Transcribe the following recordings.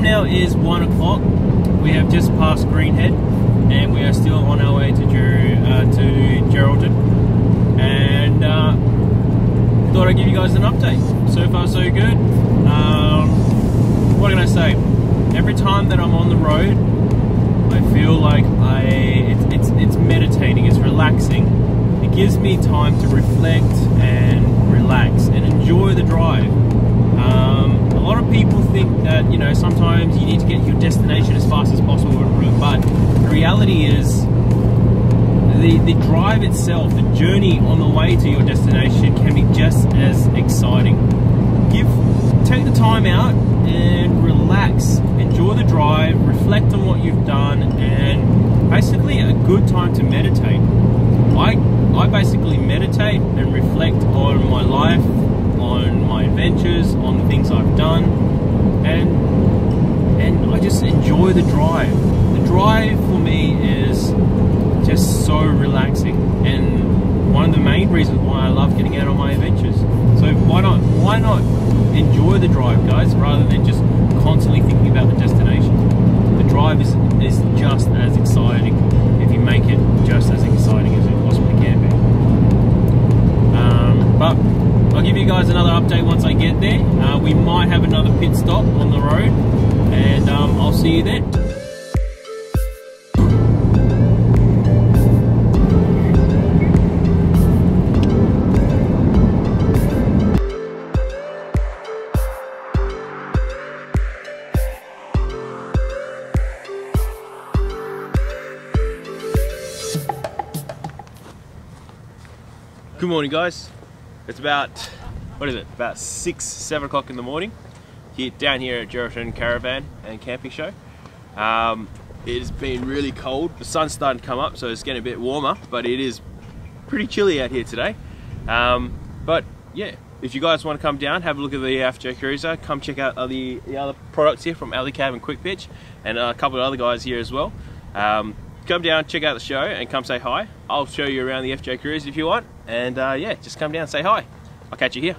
Now is 1 o'clock. We have just passed Greenhead and we are still on our way to Geraldton, and thought I'd give you guys an update. So far so good. What can I say? Every time that I'm on the road I feel like it's meditating, it's relaxing. It gives me time to reflect and relax and enjoy the drive. A lot of people think that, you know, sometimes you need to get your destination as fast as possible, but the reality is the drive itself, the journey on the way to your destination can be just as exciting. Take the time out and relax, enjoy the drive, reflect on what you've done, and basically a good time to meditate. I basically meditate and reflect on my life, on my adventures, on the things I've done, and I just enjoy the drive. The drive for me is just so relaxing, and one of the main reasons why I love getting out on my adventures. So why not enjoy the drive, guys, rather than just constantly thinking about the destination. The drive is just as exciting if you make it just as exciting as it possibly can be. But I'll give you guys another update once I get there. We might have another pit stop on the road, and I'll see you then. Good morning, guys. It's about, what is it, about 6, 7 o'clock in the morning down here at Geraldton Caravan and Camping Show. It has been really cold. The sun's starting to come up, so it's getting a bit warmer, but it is pretty chilly out here today. But yeah, if you guys want to come down, have a look at the FJ Cruiser, come check out the other products here from Caravan and Quick Pitch, and a couple of other guys here as well. Come down, check out the show, and come say hi. I'll show you around the FJ Cruiser if you want, and yeah, just come down and say hi. I'll catch you here.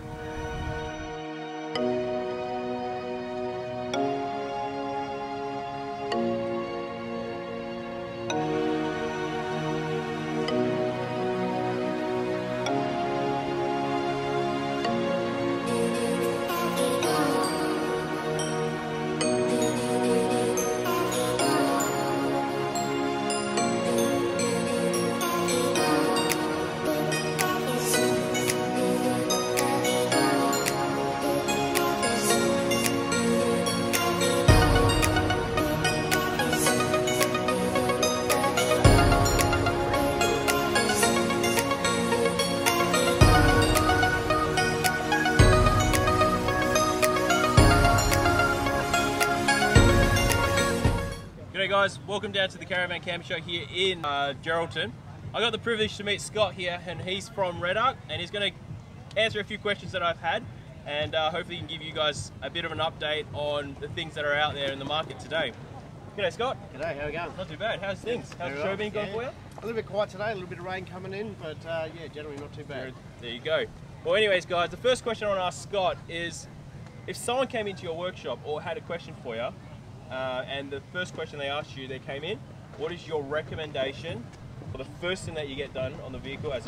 G'day guys, welcome down to the Caravan Camping Show here in Geraldton. I got the privilege to meet Scott here, and he's from Red Arc, and he's going to answer a few questions that I've had, and hopefully he can give you guys a bit of an update on the things that are out there in the market today. G'day Scott. G'day, how are we going? Not too bad, how's things? How's the show been going for you? A little bit quiet today, a little bit of rain coming in, but yeah, generally not too bad. There you go. Well anyways guys, the first question I want to ask Scott is, if someone came into your workshop or had a question for you, and the first question they asked you, they came in, what is your recommendation for the first thing that you get done on the vehicle as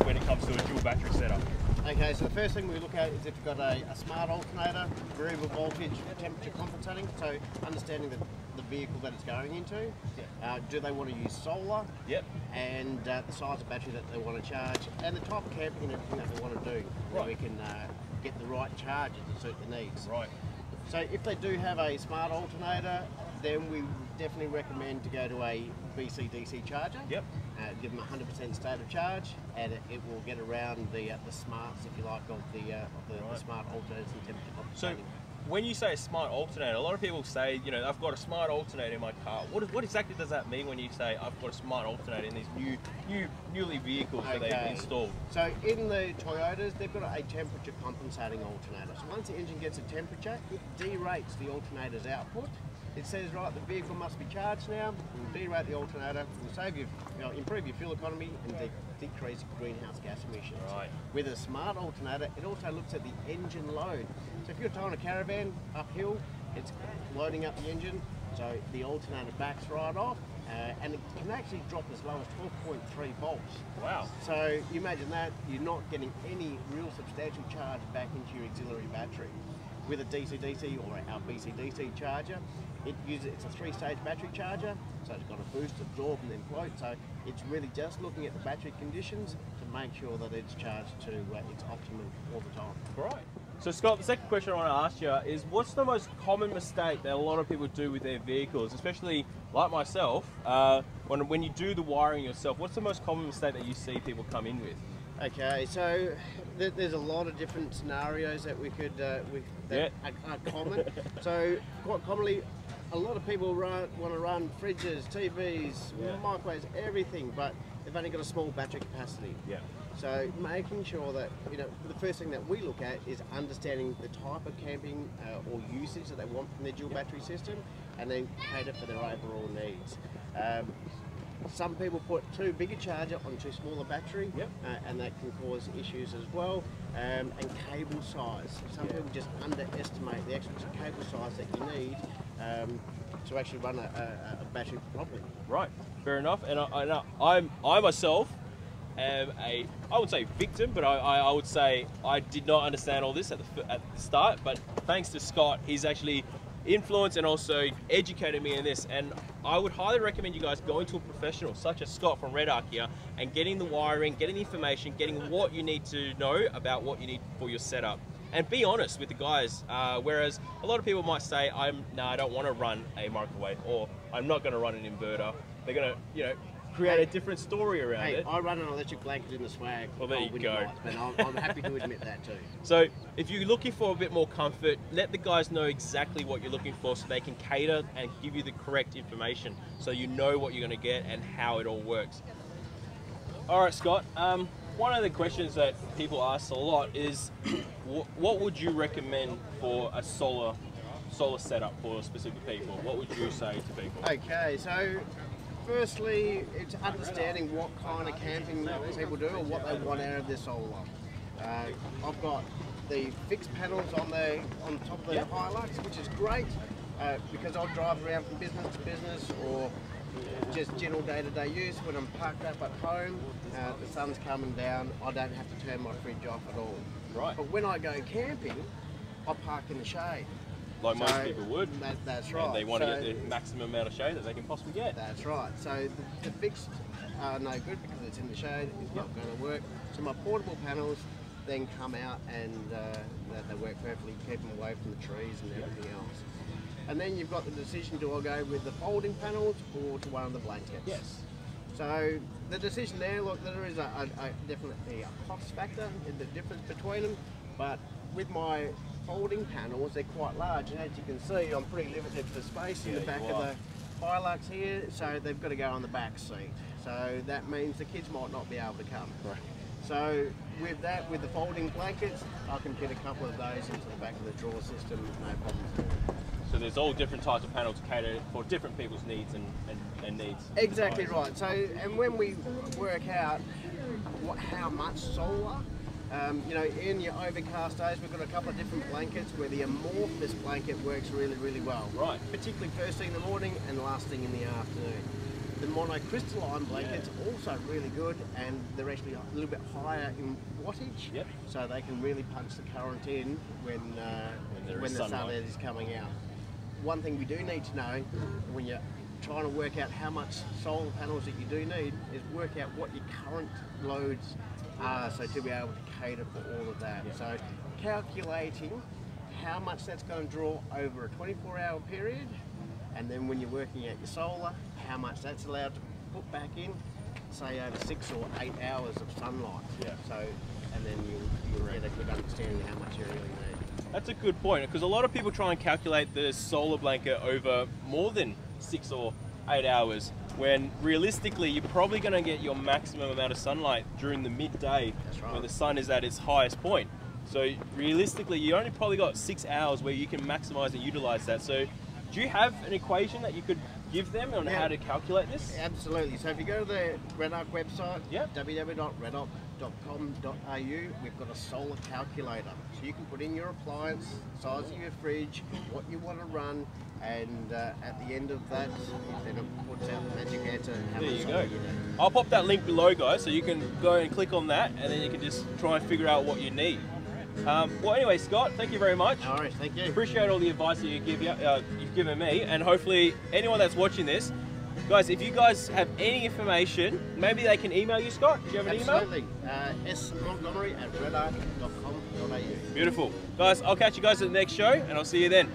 when it comes to a dual battery setup? Okay, so the first thing we look at is if you've got a smart alternator, variable voltage, temperature compensating, so understanding the vehicle that it's going into. Yeah. Do they want to use solar? Yep. And the size of battery that they want to charge, and the type of camping and everything that they want to do. Right. We can get the right charger to suit the needs. Right. So if they do have a smart alternator, then we definitely recommend to go to a BC-DC charger. Yep. Give them 100% state of charge, and it will get around the smarts, if you like, of the smart alternators and temperature compensating. So when you say a smart alternator, a lot of people say, you know, I've got a smart alternator in my car. What exactly does that mean when you say I've got a smart alternator in these newly vehicles that they've installed? So in the Toyotas, they've got a temperature compensating alternator. So once the engine gets a temperature, it derates the alternator's output. It says, right, the vehicle must be charged now. We'll derate the alternator. We'll save you, improve your fuel economy and decrease greenhouse gas emissions. Right. With a smart alternator, it also looks at the engine load. So if you're towing a Caravan uphill, it's loading up the engine, so the alternator backs right off, and it can actually drop as low as 12.3 volts. Wow. So you imagine that, you're not getting any real substantial charge back into your auxiliary battery. With a DC-DC or our BC-DC charger, it's a 3-stage battery charger, so it's got a boost, absorb and then float, so it's really just looking at the battery conditions to make sure that it's charged to its optimum all the time. Right. So Scott, the second question I want to ask you is, what's the most common mistake that a lot of people do with their vehicles, especially like myself, when you do the wiring yourself? What's the most common mistake that you see people come in with? Okay, so there's a lot of different scenarios that we could are common. So quite commonly, a lot of people want to run fridges, TVs, microwaves, everything, but they've only got a small battery capacity. Yeah. So making sure that, the first thing that we look at is understanding the type of camping or usage that they want from their dual battery system, and then cater for their overall needs. Some people put too big a charger on too small a battery, and that can cause issues as well. And cable size. Some people just underestimate the extra cable size that you need to actually run a battery properly. Right, fair enough. And I myself am I would say victim, but I would say I did not understand all this at the start. But thanks to Scott, he's actually influenced and also educated me in this, and I would highly recommend you guys going to a professional such as Scott from Red Arc here and getting the wiring, getting the information, getting what you need to know about what you need for your setup, and be honest with the guys. Whereas a lot of people might say, I don't want to run a microwave, or I'm not going to run an inverter. They're going to create a different story around it. I run an electric blanket in the swag. Well, there you go. Nights, but I'm happy to admit that too. So if you're looking for a bit more comfort, let the guys know exactly what you're looking for so they can cater and give you the correct information so you know what you're going to get and how it all works. All right, Scott. One of the questions that people ask a lot is, what would you recommend for a solar setup for specific people? What would you say to people? Okay, so firstly, it's understanding what kind of camping people do or what they want out of their solar. I've got the fixed panels on top of the Hilux, which is great because I'll drive around from business to business or just general day-to-day use. When I'm parked up at home, the sun's coming down, I don't have to turn my fridge off at all. Right. But when I go camping, I park in the shade. Like most people would. That's right. And they want to get the maximum amount of shade that they can possibly get. That's right. So the fixed are no good because it's in the shade, it's not going to work. So my portable panels then come out and they work perfectly, keep them away from the trees and everything else. And then you've got the decision, do I go with the folding panels or to one of the blankets? Yes. So the decision there, look, there is definitely a cost factor in the difference between them, but with my folding panels, they're quite large, and as you can see, I'm pretty limited for space in the back of the Hilux here, so they've got to go on the back seat. So that means the kids might not be able to come. Right. So with that, with the folding blankets, I can fit a couple of those into the back of the drawer system, no problems. So there's all different types of panels to cater for different people's needs and needs. Exactly right. So, and when we work out how much solar, in your overcast days, we've got a couple of different blankets where the amorphous blanket works really, really well. Right. Particularly first thing in the morning and last thing in the afternoon. The monocrystalline blankets are also really good, and they're actually a little bit higher in wattage, so they can really punch the current in when the sun is coming out. One thing we do need to know when you're trying to work out how much solar panels that you do need is work out what your current loads are, so to be able to cater for all of that. So calculating how much that's going to draw over a 24-hour period, and then when you're working out your solar, how much that's allowed to put back in, say over 6 or 8 hours of sunlight. So, and then you'll get a good understanding of how much you really need. That's a good point, because a lot of people try and calculate the solar blanket over more than 6 or 8 hours, when realistically you're probably going to get your maximum amount of sunlight during the midday. That's right. When the sun is at its highest point. So realistically, you only probably got 6 hours where you can maximize and utilize that. So do you have an equation that you could give them on how to calculate this? Absolutely. So if you go to the Red Arc website, Yep. www.redarc.com.au, we've got a solar calculator. So you can put in your appliance, size of your fridge, what you want to run, and at the end of that, then it puts out the magic answer. How There much you solar go. you need. I'll pop that link below, guys, so you can go and click on that, and then you can just try and figure out what you need. Well, anyway, Scott, thank you very much. All right, thank you. Appreciate all the advice that you've given me, and hopefully anyone that's watching this, guys, if you guys have any information, maybe they can email you, Scott. Do you have an email? Absolutely. S.Montgomery@redarc.com.au. Beautiful. Guys, I'll catch you guys at the next show, and I'll see you then.